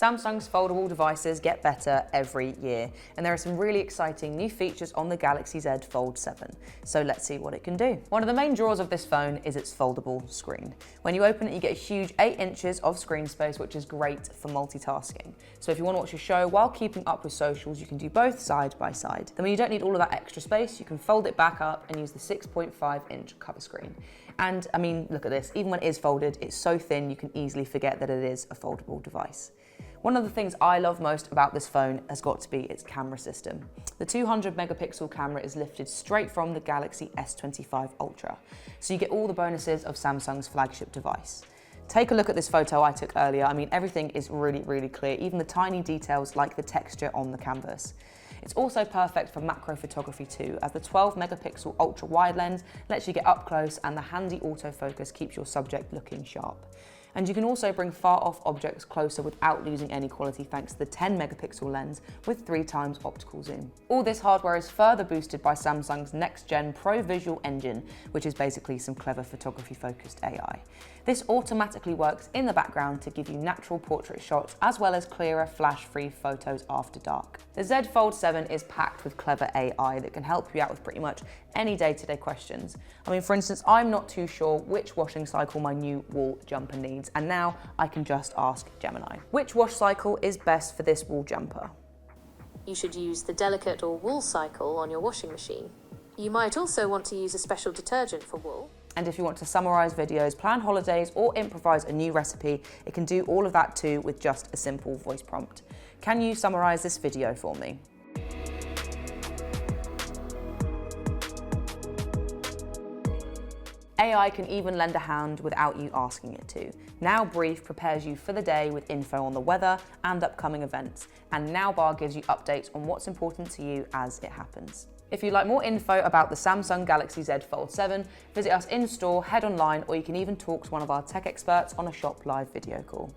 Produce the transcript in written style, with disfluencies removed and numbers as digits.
Samsung's foldable devices get better every year, and there are some really exciting new features on the Galaxy Z Fold 7. So let's see what it can do. One of the main draws of this phone is its foldable screen. When you open it, you get a huge 8 inches of screen space, which is great for multitasking. So if you want to watch a show while keeping up with socials, you can do both side by side. Then when you don't need all of that extra space, you can fold it back up and use the 6.5-inch cover screen. And I mean, look at this, even when it is folded, it's so thin you can easily forget that it is a foldable device. One of the things I love most about this phone has got to be its camera system. The 200 megapixel camera is lifted straight from the Galaxy S25 Ultra, so you get all the bonuses of Samsung's flagship device. Take a look at this photo I took earlier. I mean, everything is really clear, even the tiny details like the texture on the canvas. It's also perfect for macro photography too, as the 12 megapixel ultra wide lens lets you get up close and the handy autofocus keeps your subject looking sharp. And you can also bring far off objects closer without losing any quality thanks to the 10 megapixel lens with 3 times optical zoom. All this hardware is further boosted by Samsung's next gen Pro Visual Engine, which is basically some clever photography focused AI. This automatically works in the background to give you natural portrait shots as well as clearer flash-free photos after dark. The Z Fold 7 is packed with clever AI that can help you out with pretty much any day-to-day questions. I mean, for instance, I'm not too sure which washing cycle my new wool jumper needs, and now I can just ask Gemini. Which wash cycle is best for this wool jumper? You should use the delicate or wool cycle on your washing machine. You might also want to use a special detergent for wool. And if you want to summarize videos, plan holidays, or improvise a new recipe, it can do all of that too with just a simple voice prompt. Can you summarize this video for me? AI can even lend a hand without you asking it to. Now Brief prepares you for the day with info on the weather and upcoming events. And Now Bar gives you updates on what's important to you as it happens. If you'd like more info about the Samsung Galaxy Z Fold 7, visit us in store, head online, or you can even talk to one of our tech experts on a Shop Live video call.